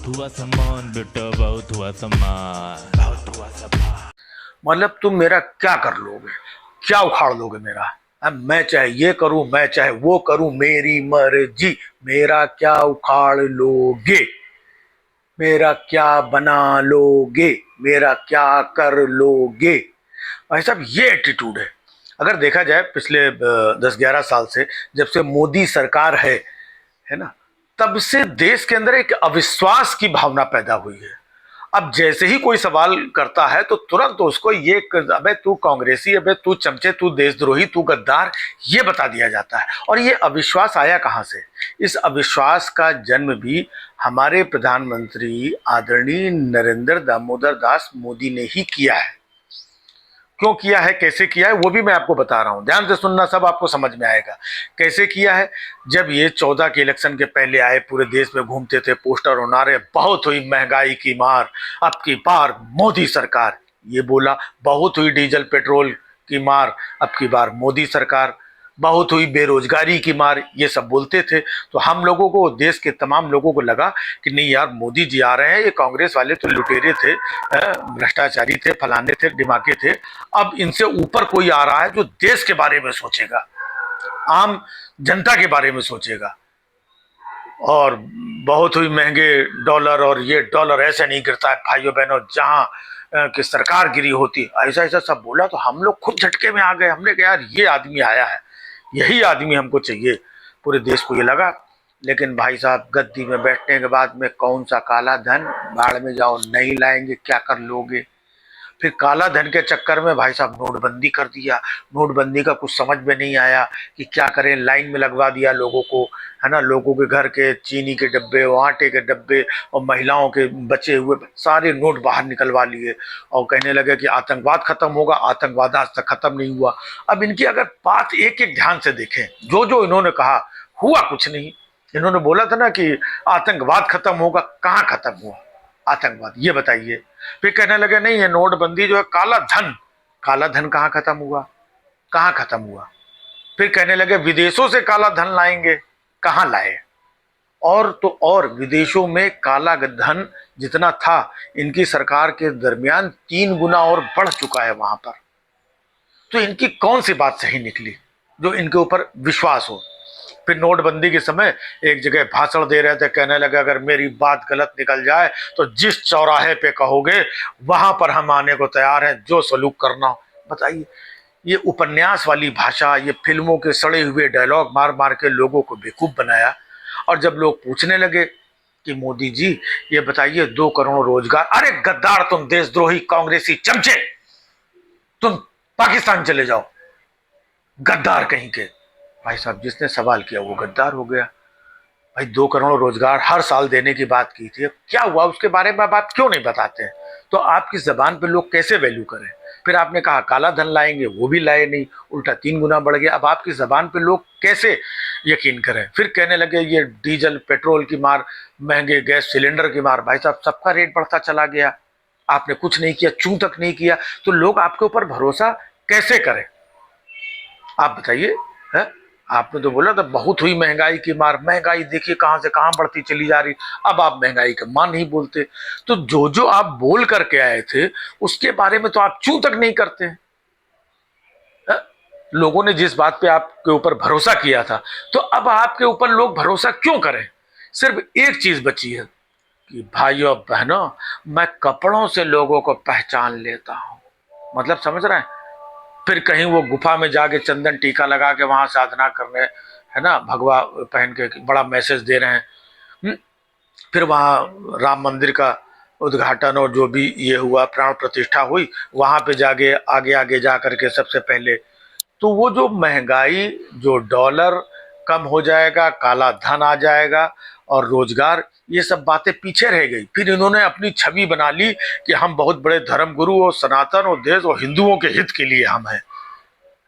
बहुत हुआ सामान बेटा, बहुत हुआ सामान, बहुत हुआ सामान। मतलब तुम मेरा क्या कर लोगे, क्या उखाड़ लोगे मेरा। अब मैं चाहे ये करूं, मैं चाहे वो करूं, मेरी मर्जी। मेरा क्या उखाड़ लोगे, मेरा क्या बना लोगे, मेरा क्या कर लोगे। भाई साहब ये एटीट्यूड है। अगर देखा जाए पिछले 10-11 साल से, जब से मोदी सरकार है ना, तब से देश के अंदर एक अविश्वास की भावना पैदा हुई है। अब जैसे ही कोई सवाल करता है तो तुरंत उसको ये अबे तू कांग्रेसी, अबे तू चमचे, तू देशद्रोही, तू गद्दार, ये बता दिया जाता है। और ये अविश्वास आया कहां से? इस अविश्वास का जन्म भी हमारे प्रधानमंत्री आदरणीय नरेंद्र दामोदर दास मोदी ने ही किया है। क्यों किया है, कैसे किया है, वो भी मैं आपको बता रहा हूं, ध्यान से सुनना, सब आपको समझ में आएगा। कैसे किया है? जब ये 14 के इलेक्शन के पहले आए, पूरे देश में घूमते थे, पोस्टर और नारे, बहुत हुई महंगाई की मार, अब की बार मोदी सरकार, ये बोला। बहुत हुई डीजल पेट्रोल की मार, अब की बार मोदी सरकार। बहुत हुई बेरोजगारी की मार, ये सब बोलते थे। तो हम लोगों को, देश के तमाम लोगों को लगा कि नहीं यार, मोदी जी आ रहे हैं, ये कांग्रेस वाले तो लुटेरे थे, भ्रष्टाचारी थे, फलाने थे, दिमागे थे। अब इनसे ऊपर कोई आ रहा है जो देश के बारे में सोचेगा, आम जनता के बारे में सोचेगा। और बहुत हुई महंगे डॉलर, और ये डॉलर ऐसे नहीं गिरता है भाइयों बहनों जहां कि सरकार गिरी होती, ऐसा ऐसा सब बोला। तो हम लोग खुद झटके में आ गए। हमने कहा यार ये आदमी आया है, यही आदमी हमको चाहिए। पूरे देश को ये लगा। लेकिन भाई साहब, गद्दी में बैठने के बाद में कौन सा काला धन, बाढ़ में जाओ, नहीं लाएंगे, क्या कर लोगे। फिर काला धन के चक्कर में भाई साहब नोटबंदी कर दिया। नोटबंदी का कुछ समझ में नहीं आया कि क्या करें, लाइन में लगवा दिया लोगों को, है ना। लोगों के घर के चीनी के डब्बे, आटे के डब्बे और महिलाओं के बचे हुए सारे नोट बाहर निकलवा लिए। और कहने लगे कि आतंकवाद खत्म होगा। आतंकवाद आज तक खत्म नहीं हुआ। अब इनकी अगर बात एक एक ध्यान से देखें, जो जो इन्होंने कहा, हुआ कुछ नहीं। इन्होंने बोला था ना कि आतंकवाद खत्म होगा, कहाँ खत्म हुआ आतंकवाद, ये बताइए। फिर कहने लगे नहीं, ये नोटबंदी जो है, काला धन, काला धन कहाँ खत्म हुआ, कहाँ खत्म हुआ। फिर कहने लगे विदेशों से काला धन लाएंगे, कहाँ लाए। और तो और विदेशों में काला धन जितना था, इनकी सरकार के दरमियान 3 गुना और बढ़ चुका है वहां पर। तो इनकी कौन सी बात सही निकली जो इनके ऊपर विश्वास हो। फिर नोटबंदी के समय एक जगह भाषण दे रहे थे, कहने लगे अगर मेरी बात गलत निकल जाए तो जिस चौराहे पे कहोगे वहां पर हम आने को तैयार हैं, जो सलूक करना हो। बताइए, ये उपन्यास वाली भाषा, ये फिल्मों के सड़े हुए डायलॉग मार मार के लोगों को बेवकूफ बनाया। और जब लोग पूछने लगे कि मोदी जी ये बताइए 2 करोड़ रोजगार, अरे गद्दार तुम, देशद्रोही, कांग्रेसी चमचे, तुम पाकिस्तान चले जाओ, गद्दार कहीं के। भाई साहब, जिसने सवाल किया वो गद्दार हो गया। भाई 2 करोड़ रोजगार हर साल देने की बात की थी, क्या हुआ उसके बारे में आप क्यों नहीं बताते हैं? तो आपकी जबान पे लोग कैसे वैल्यू करें? फिर आपने कहा काला धन लाएंगे, वो भी लाए नहीं, उल्टा 3 गुना बढ़ गया। अब आपकी जबान पे लोग कैसे यकीन करें? फिर कहने लगे ये डीजल पेट्रोल की मार, महंगे गैस सिलेंडर की मार। भाई साहब, सबका रेट बढ़ता चला गया, आपने कुछ नहीं किया, चूं तक नहीं किया, तो लोग आपके ऊपर भरोसा कैसे करें? आप बताइए। है, आपने तो बोला था बहुत हुई महंगाई की मार, महंगाई देखिए कहां से कहां बढ़ती चली जा रही। अब आप महंगाई का मान नहीं बोलते। तो जो जो आप बोल करके आए थे उसके बारे में तो आप चूं तक नहीं करते हैं। लोगों ने जिस बात पे आपके ऊपर भरोसा किया था, तो अब आपके ऊपर लोग भरोसा क्यों करें? सिर्फ एक चीज बची है कि भाइयों बहनों, मैं कपड़ों से लोगों को पहचान लेता हूं। मतलब समझ रहे हैं? फिर कहीं वो गुफा में जाके चंदन टीका लगा के वहां साधना कर रहे, है ना, भगवा पहन के बड़ा मैसेज दे रहे हैं। फिर वहाँ राम मंदिर का उद्घाटन और जो भी ये हुआ, प्राण प्रतिष्ठा हुई, वहां पे जाके आगे आगे जा करके सबसे पहले तो वो जो महंगाई, जो डॉलर कम हो जाएगा, काला धन आ जाएगा और रोजगार, ये सब बातें पीछे रह गई। फिर इन्होंने अपनी छवि बना ली कि हम बहुत बड़े धर्म गुरु और सनातन और देश और हिंदुओं के हित के लिए हम हैं।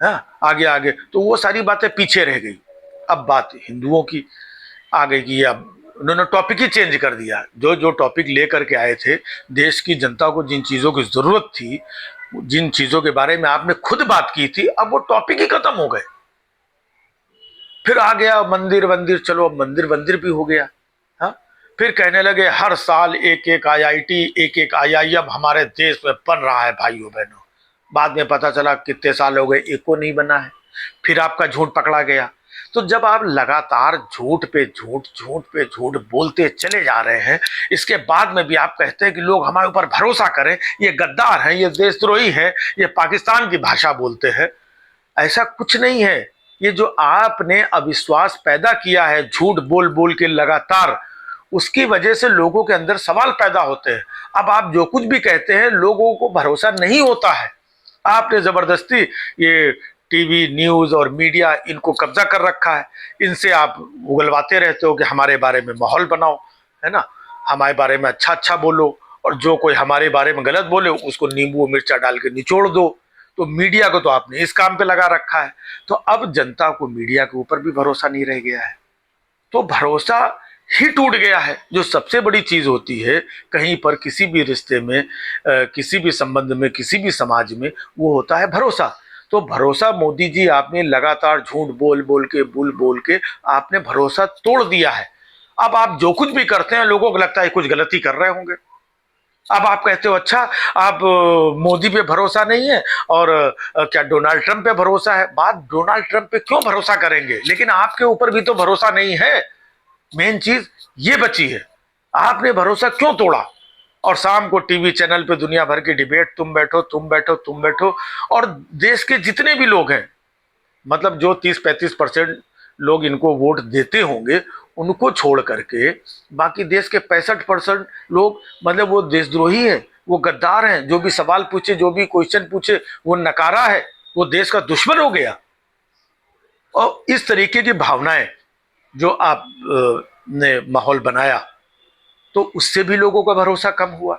हाँ, आगे आगे तो वो सारी बातें पीछे रह गई। अब बात हिंदुओं की आ गई कि अब उन्होंने टॉपिक ही चेंज कर दिया। जो जो टॉपिक लेकर के आए थे, देश की जनता को जिन चीज़ों की ज़रूरत थी, जिन चीज़ों के बारे में आपने खुद बात की थी, अब वो टॉपिक ही खत्म हो गए। फिर आ गया मंदिर वंदिर, चलो अब मंदिर वंदिर भी हो गया। हाँ, फिर कहने लगे हर साल एक एक आईआईटी, एक एक आईआईएम हमारे देश में बन रहा है भाइयों बहनों। बाद में पता चला कितने साल हो गए, एक को नहीं बना है। फिर आपका झूठ पकड़ा गया। तो जब आप लगातार झूठ पे झूठ, झूठ पे झूठ बोलते चले जा रहे हैं, इसके बाद में भी आप कहते हैं कि लोग हमारे ऊपर भरोसा करें, ये गद्दार हैं, ये देशद्रोही हैं, ये पाकिस्तान की भाषा बोलते हैं। ऐसा कुछ नहीं है। ये जो आपने अविश्वास पैदा किया है झूठ बोल बोल के लगातार, उसकी वजह से लोगों के अंदर सवाल पैदा होते हैं। अब आप जो कुछ भी कहते हैं लोगों को भरोसा नहीं होता है। आपने जबरदस्ती ये टीवी, न्यूज और मीडिया इनको कब्जा कर रखा है। इनसे आप उगलवाते रहते हो कि हमारे बारे में माहौल बनाओ, है ना, हमारे बारे में अच्छा अच्छा बोलो, और जो कोई हमारे बारे में गलत बोले उसको नींबू मिर्चा डाल के निचोड़ दो। तो मीडिया को तो आपने इस काम पे लगा रखा है। तो अब जनता को मीडिया के ऊपर भी भरोसा नहीं रह गया है। तो भरोसा ही टूट गया है। जो सबसे बड़ी चीज होती है कहीं पर, किसी भी रिश्ते में, किसी भी संबंध में, किसी भी समाज में, वो होता है भरोसा। तो भरोसा मोदी जी आपने लगातार झूठ बोल बोल के आपने भरोसा तोड़ दिया है। अब आप जो कुछ भी करते हैं लोगों को लगता है कुछ गलती कर रहे होंगे। अब आप कहते हो अच्छा आप मोदी पे भरोसा नहीं है और क्या डोनाल्ड ट्रंप पे भरोसा है। बात डोनाल्ड ट्रंप पे क्यों भरोसा करेंगे, लेकिन आपके ऊपर भी तो भरोसा नहीं है। मेन चीज ये बची है, आपने भरोसा क्यों तोड़ा। और शाम को टीवी चैनल पे दुनिया भर की डिबेट, तुम बैठो तुम बैठो तुम बैठो। और देश के जितने भी लोग हैं, मतलब जो 30-35% लोग इनको वोट देते होंगे, उनको छोड़ करके बाकी देश के 65% लोग, मतलब वो देशद्रोही हैं, वो गद्दार हैं। जो भी सवाल पूछे, जो भी क्वेश्चन पूछे, वो नकारा है, वो देश का दुश्मन हो गया। और इस तरीके की भावनाएं जो आप ने माहौल बनाया, तो उससे भी लोगों का भरोसा कम हुआ।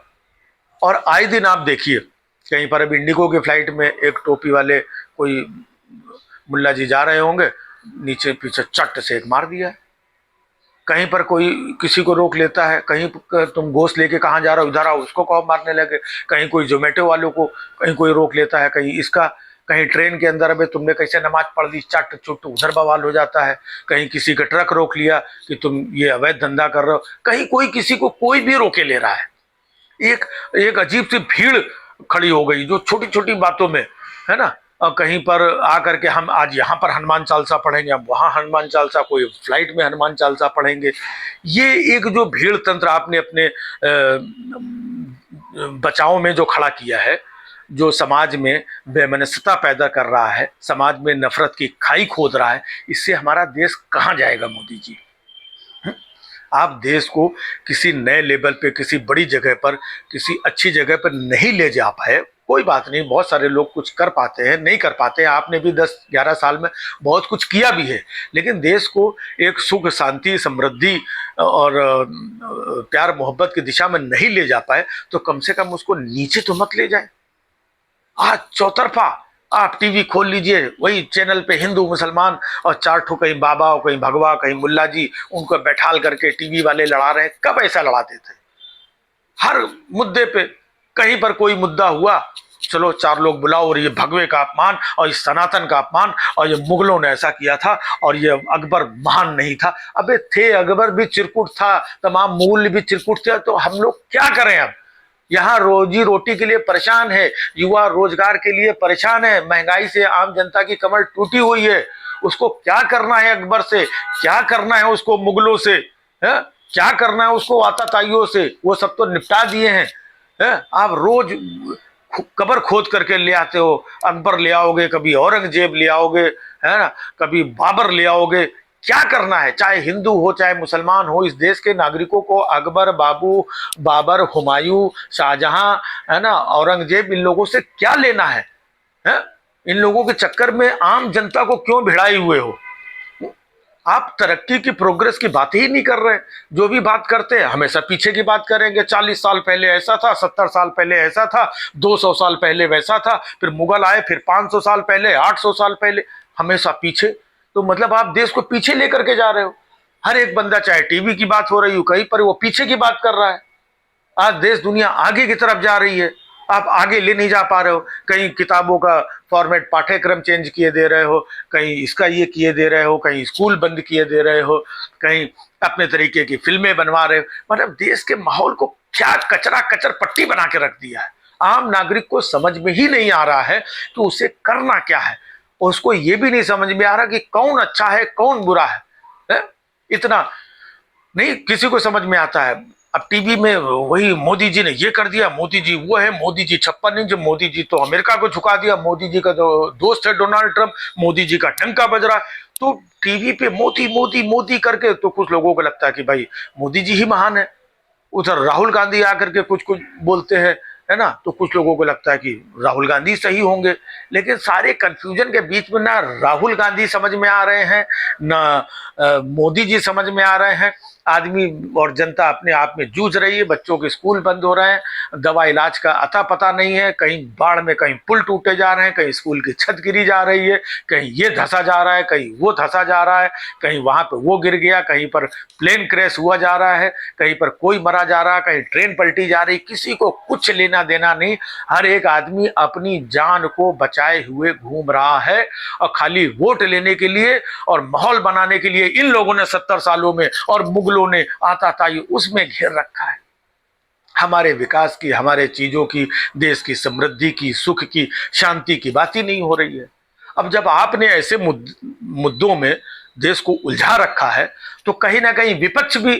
और आए दिन आप देखिए कहीं पर, अब इंडिगो की फ्लाइट में एक टोपी वाले कोई मुल्ला जी जा रहे होंगे, नीचे पीछे चट से एक मार दिया है। कहीं पर कोई किसी को रोक लेता है, कहीं तुम गोश्त लेके कहाँ जा रहे हो, इधर आओ, उसको कहो मारने लगे। कहीं कोई जोमेटो वालों को कहीं कोई रोक लेता है, कहीं इसका, कहीं ट्रेन के अंदर अबे तुमने कैसे नमाज पढ़ दी, चट चुट उधर बवाल हो जाता है। कहीं किसी का ट्रक रोक लिया कि तुम ये अवैध धंधा कर रहे हो। कहीं कोई किसी को कोई भी रोके ले रहा है। एक एक अजीब सी भीड़ खड़ी हो गई जो छोटी छोटी बातों में, है ना। और कहीं पर आकर के हम आज यहाँ पर हनुमान चालीसा पढ़ेंगे, हम वहाँ हनुमान चालीसा, कोई फ्लाइट में हनुमान चालीसा पढ़ेंगे। ये एक जो भीड़ तंत्र आपने अपने बचाव में जो खड़ा किया है, जो समाज में बेमनस्सता पैदा कर रहा है, समाज में नफरत की खाई खोद रहा है, इससे हमारा देश कहाँ जाएगा मोदी जी। आप देश को किसी नए लेवल पे, किसी बड़ी जगह पर, किसी अच्छी जगह पर नहीं ले जा पाए, कोई बात नहीं, बहुत सारे लोग कुछ कर पाते हैं, नहीं कर पाते हैं। आपने भी 10-11 साल में बहुत कुछ किया भी है, लेकिन देश को एक सुख, शांति, समृद्धि और प्यार मोहब्बत की दिशा में नहीं ले जा पाए, तो कम से कम उसको नीचे तो मत ले जाए। आज चौतरफा आप टीवी खोल लीजिए, वही चैनल पे हिंदू मुसलमान और 4 ठो कहीं बाबा और कहीं भगवा, कहीं मुल्ला जी, उनको बैठाल करके टीवी वाले लड़ा रहे हैं। कब ऐसा लड़ाते थे? हर मुद्दे पे कहीं पर कोई मुद्दा हुआ, चलो 4 लोग बुलाओ, और ये भगवे का अपमान, और ये सनातन का अपमान, और ये मुगलों ने ऐसा किया था, और ये अकबर महान नहीं था। अबे थे, अकबर भी चिरकुट था, तमाम मुगल भी चिरकुट थे। तो हम लोग क्या करें? अब यहाँ रोजी रोटी के लिए परेशान है, युवा रोजगार के लिए परेशान है, महंगाई से आम जनता की कमर टूटी हुई है। उसको क्या करना है अकबर से, क्या करना है उसको मुगलों से, है क्या करना है उसको आताताइयों से, वो सब तो निपटा दिए हैं। आप रोज कबर खोद करके ले आते हो, अकबर ले आओगे, कभी औरंगजेब ले आओगे, है ना, कभी बाबर ले आओगे। क्या करना है? चाहे हिंदू हो चाहे मुसलमान हो, इस देश के नागरिकों को अकबर, बाबर, हुमायूं, शाहजहां, है ना, औरंगजेब, इन लोगों से क्या लेना है? इन लोगों के चक्कर में आम जनता को क्यों भिड़ाए हुए हो? आप तरक्की की, प्रोग्रेस की बात ही नहीं कर रहे। जो भी बात करते हैं हमेशा पीछे की बात करेंगे। 40 साल पहले ऐसा था, 70 साल पहले ऐसा था, 200 साल पहले वैसा था, फिर मुगल आए, फिर 500 साल पहले, 800 साल पहले, हमेशा पीछे। तो मतलब आप देश को पीछे लेकर के जा रहे हो। हर एक बंदा, चाहे टीवी की बात हो रही हो कहीं पर, वो पीछे की बात कर रहा है। आज देश दुनिया आगे की तरफ जा रही है, आप आगे ले नहीं जा पा रहे हो। कहीं किताबों का फॉर्मेट, पाठ्यक्रम चेंज किए दे रहे हो, कहीं इसका ये किए दे रहे हो, कहीं स्कूल बंद किए दे रहे हो, कहीं अपने तरीके की फिल्में बनवा रहे हो। मतलब देश के माहौल को क्या कचरा कचर पट्टी बना के रख दिया है। आम नागरिक को समझ में ही नहीं आ रहा है कि उसे करना क्या है, और उसको ये भी नहीं समझ में आ रहा कि कौन अच्छा है कौन बुरा है? इतना नहीं किसी को समझ में आता है। अब टीवी में वही मोदी जी ने ये कर दिया, मोदी जी वो है, मोदी जी 56 इंच, मोदी जी तो अमेरिका को झुका दिया, मोदी जी का जो दोस्त है डोनाल्ड ट्रंप, मोदी जी का डंका बज रहा है। तो टीवी पे मोदी मोदी मोदी करके तो कुछ लोगों को लगता है कि भाई मोदी जी ही महान है। उधर राहुल गांधी आकर के कुछ कुछ बोलते हैं, है ना, तो कुछ लोगों को लगता है कि राहुल गांधी सही होंगे। लेकिन सारे कंफ्यूजन के बीच में ना राहुल गांधी समझ में आ रहे हैं, ना मोदी जी समझ में आ रहे हैं। आदमी और जनता अपने आप में जूझ रही है। बच्चों के स्कूल बंद हो रहे हैं, दवा इलाज का अता पता नहीं है, कहीं बाढ़ में कहीं पुल टूटे जा रहे हैं, कहीं स्कूल की छत गिरी जा रही है, कहीं ये धंसा जा रहा है, कहीं वो धंसा जा रहा है, कहीं वहां पे वो गिर गया, कहीं पर प्लेन क्रैश हुआ जा रहा है, कहीं पर कोई मरा जा रहा है, कहीं ट्रेन पलटी जा रही, किसी को कुछ लेना देना नहीं। हर एक आदमी अपनी जान को बचाए हुए घूम रहा है, और खाली वोट लेने के लिए और माहौल बनाने के लिए इन लोगों ने 70 सालों में और मुगलों ने आताताई उसमें घेर रखा है। हमारे विकास की, हमारे चीजों की, देश की समृद्धि की, सुख की, शांति की बात ही नहीं हो रही है। अब जब आपने ऐसे मुद्दों में देश को उलझा रखा है, तो कहीं ना कहीं विपक्ष भी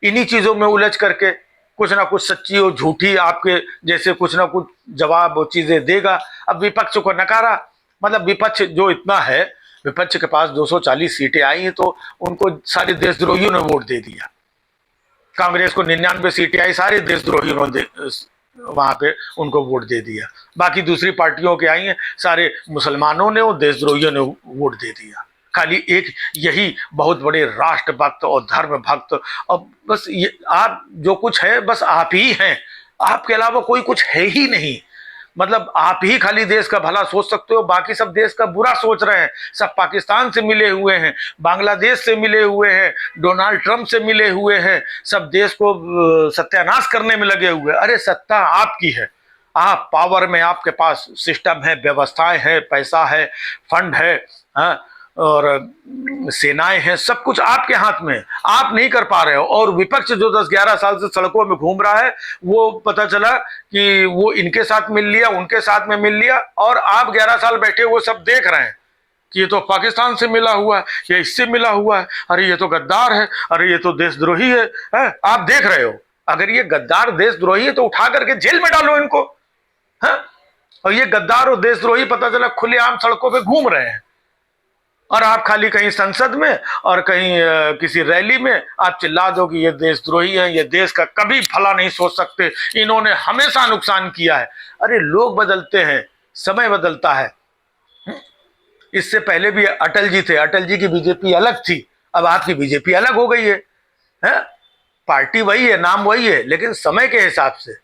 इन्हीं चीजों में उलझ करके कुछ ना कुछ सच्ची और झूठी आपके जैसे कुछ ना कुछ जवाब और चीजें देगा। अब विपक्ष को नकारा, मतलब विपक्ष जो इतना है, विपक्ष के पास 240 सीटें आई हैं, तो उनको सारे देशद्रोहियों ने वोट दे दिया। कांग्रेस को 99 सीटें आई, सारे देशद्रोहियों ने वहां पे उनको वोट दे दिया। बाकी दूसरी पार्टियों के आई हैं, सारे मुसलमानों ने और देशद्रोहियों ने वोट दे दिया। खाली एक यही बहुत बड़े राष्ट्रभक्त और धर्म भक्त, और बस ये आप जो कुछ है बस आप ही हैं, आपके अलावा कोई कुछ है ही नहीं। मतलब आप ही खाली देश का भला सोच सकते हो, बाकी सब देश का बुरा सोच रहे हैं। सब पाकिस्तान से मिले हुए हैं, बांग्लादेश से मिले हुए हैं, डोनाल्ड ट्रंप से मिले हुए हैं, सब देश को सत्यानाश करने में लगे हुए। अरे सत्ता आपकी है, आप पावर में, आपके पास सिस्टम है, व्यवस्थाएं है, पैसा है, फंड है, हाँ, और सेनाएं हैं, सब कुछ आपके हाथ में, आप नहीं कर पा रहे हो। और विपक्ष जो 10-11 साल से सड़कों में घूम रहा है, वो पता चला कि वो इनके साथ मिल लिया, उनके साथ में मिल लिया, और आप 11 साल बैठे वो सब देख रहे हैं कि ये तो पाकिस्तान से मिला हुआ है, ये इससे मिला हुआ है, अरे ये तो गद्दार है, अरे ये तो देशद्रोही है, आप देख रहे हो। अगर ये गद्दार देशद्रोही है तो उठा करके जेल में डालो इनको, है? और ये गद्दार और देशद्रोही पता चला खुलेआम सड़कों पे घूम रहे हैं, और आप खाली कहीं संसद में और कहीं किसी रैली में आप चिल्ला दो कि ये देशद्रोही है, ये देश का कभी भला नहीं सोच सकते, इन्होंने हमेशा नुकसान किया है। अरे लोग बदलते हैं, समय बदलता है। इससे पहले भी अटल जी थे, अटल जी की बीजेपी अलग थी, अब आपकी बीजेपी अलग हो गई है? पार्टी वही है, नाम वही है, लेकिन समय के हिसाब से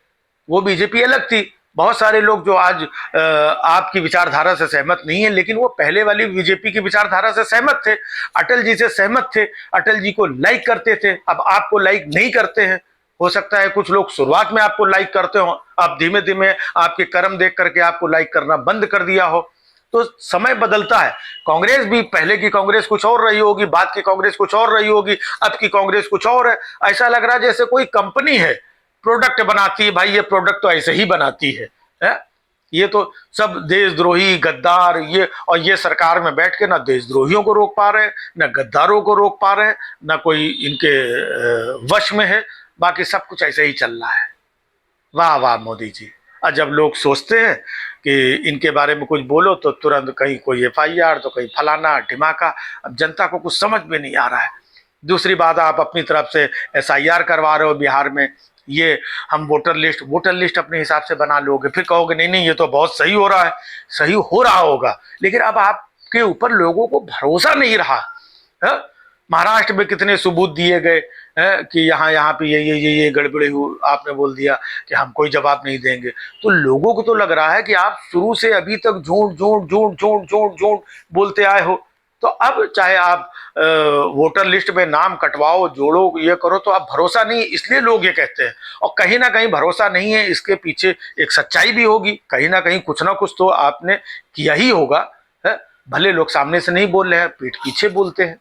वो बीजेपी अलग थी। बहुत सारे लोग जो आज आपकी विचारधारा से सहमत नहीं है, लेकिन वो पहले वाली बीजेपी की विचारधारा से सहमत थे, अटल जी से सहमत थे, अटल जी को लाइक करते थे। अब आपको लाइक नहीं करते हैं। हो सकता है कुछ लोग शुरुआत में आपको लाइक करते हो, अब धीमे धीमे आपके कर्म देख करके आपको लाइक करना बंद कर दिया हो। तो समय बदलता है। कांग्रेस भी, पहले की कांग्रेस कुछ और रही होगी, बाद की कांग्रेस कुछ और रही होगी, अब की कांग्रेस कुछ और है। ऐसा लग रहा है जैसे कोई कंपनी है, प्रोडक्ट बनाती है, भाई ये प्रोडक्ट तो ऐसे ही बनाती है? ये तो सब देशद्रोही, गद्दार, ये और ये सरकार में बैठ के ना देशद्रोहियों को रोक पा रहे हैं, ना गद्दारों को रोक पा रहे हैं, ना कोई इनके वश में है। बाकी सब कुछ ऐसे ही चल रहा है। वाह वाह मोदी जी। और जब लोग सोचते हैं कि इनके बारे में कुछ बोलो तो तुरंत कहीं कोई FIR, तो कहीं फलाना ढिमाका। अब जनता को कुछ समझ में नहीं आ रहा है। दूसरी बात, आप अपनी तरफ से SIR करवा रहे हो बिहार में, ये हम वोटर लिस्ट अपने हिसाब से बना लोगे, फिर कहोगे नहीं नहीं ये तो बहुत सही हो रहा है। सही हो रहा होगा, लेकिन अब आपके ऊपर लोगों को भरोसा नहीं रहा है। महाराष्ट्र में कितने सबूत दिए गए कि यहाँ पे ये गड़बड़ी हुई, आपने बोल दिया कि हम कोई जवाब नहीं देंगे। तो लोगों को तो लग रहा है कि आप शुरू से अभी तक झूठ बोलते आए हो। तो अब चाहे आप वोटर लिस्ट में नाम कटवाओ, जोड़ो, ये करो, तो अब भरोसा नहीं, इसलिए लोग ये कहते हैं। और कहीं ना कहीं भरोसा नहीं है, इसके पीछे एक सच्चाई भी होगी, कहीं ना कहीं कुछ ना कुछ तो आपने किया ही होगा, है? भले लोग सामने से नहीं बोल रहे हैं, पीठ पीछे बोलते हैं।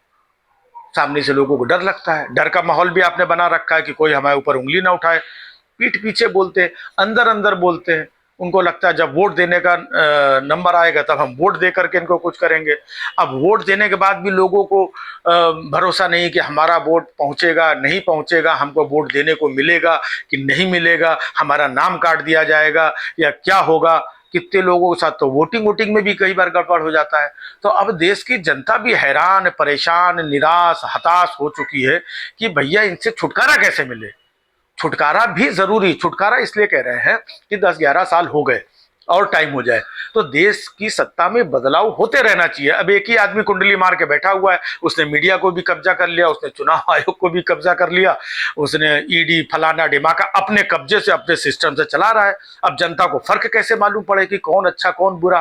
सामने से लोगों को डर लगता है, डर का माहौल भी आपने बना रखा है कि कोई हमारे ऊपर उंगली ना उठाए। पीठ पीछे बोलते हैं, अंदर अंदर बोलते हैं। उनको लगता है जब वोट देने का नंबर आएगा तब हम वोट दे करके इनको कुछ करेंगे। अब वोट देने के बाद भी लोगों को भरोसा नहीं कि हमारा वोट पहुंचेगा नहीं पहुंचेगा, हमको वोट देने को मिलेगा कि नहीं मिलेगा, हमारा नाम काट दिया जाएगा या क्या होगा। कितने लोगों के साथ तो वोटिंग में भी कई बार गड़बड़ हो जाता है। तो अब देश की जनता भी हैरान, परेशान, निराश, हताश हो चुकी है कि भैया इनसे छुटकारा कैसे मिले। छुटकारा भी जरूरी, छुटकारा इसलिए कह रहे हैं कि 10-11 साल हो गए और टाइम हो जाए तो देश की सत्ता में बदलाव होते रहना चाहिए। अब एक ही आदमी कुंडली मार के बैठा हुआ है, उसने मीडिया को भी कब्जा कर लिया, उसने चुनाव आयोग को भी कब्जा कर लिया, उसने ईडी फलाना ढिमाका अपने कब्जे से अपने सिस्टम से चला रहा है। अब जनता को फर्क कैसे मालूम पड़े कि कौन अच्छा कौन बुरा।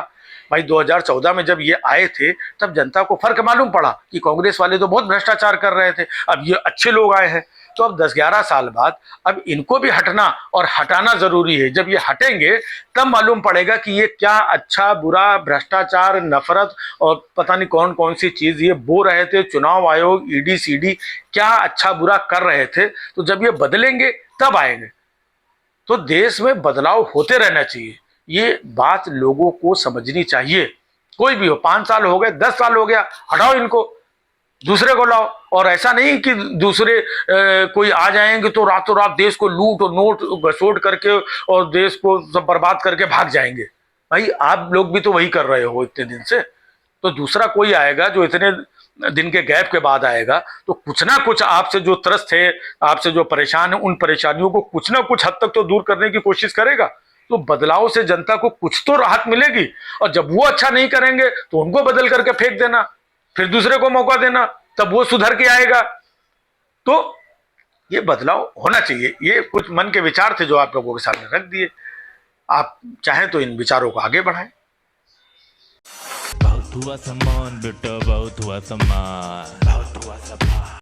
भाई 2014 में जब ये आए थे तब जनता को फर्क मालूम पड़ा कि कांग्रेस वाले तो बहुत भ्रष्टाचार कर रहे थे, अब ये अच्छे लोग आए हैं। तो अब 10-11 साल बाद अब इनको भी हटना और हटाना जरूरी है। जब ये हटेंगे तब मालूम पड़ेगा कि ये क्या अच्छा बुरा, भ्रष्टाचार, नफरत और पता नहीं कौन कौन सी चीज ये बो रहे थे, चुनाव आयोग, ईडी सीडी क्या अच्छा बुरा कर रहे थे। तो जब ये बदलेंगे तब आएंगे। तो देश में बदलाव होते रहना चाहिए, ये बात लोगों को समझनी चाहिए। कोई भी हो, 5 साल हो गए, 10 साल हो गया, हटाओ इनको, दूसरे को लाओ। और ऐसा नहीं कि दूसरे कोई आ जाएंगे तो रातों रात देश को लूट और नोट घसोट करके और देश को सब बर्बाद करके भाग जाएंगे। भाई आप लोग भी तो वही कर रहे हो इतने दिन से। तो दूसरा कोई आएगा जो इतने दिन के गैप के बाद आएगा तो कुछ ना कुछ आपसे जो त्रस्त है, आपसे जो परेशान है, उन परेशानियों को कुछ ना कुछ हद तक तो दूर करने की कोशिश करेगा। तो बदलाव से जनता को कुछ तो राहत मिलेगी। और जब वो अच्छा नहीं करेंगे तो उनको बदल करके फेंक देना, फिर दूसरे को मौका देना, तब वो सुधर के आएगा। तो ये बदलाव होना चाहिए। ये कुछ मन के विचार थे जो आप लोगों के सामने रख दिए। आप चाहें तो इन विचारों को आगे बढ़ाएं। बहुत हुआ सम्मान बेटा, बहुत हुआ सम्मान, बहुत हुआ सम्मान।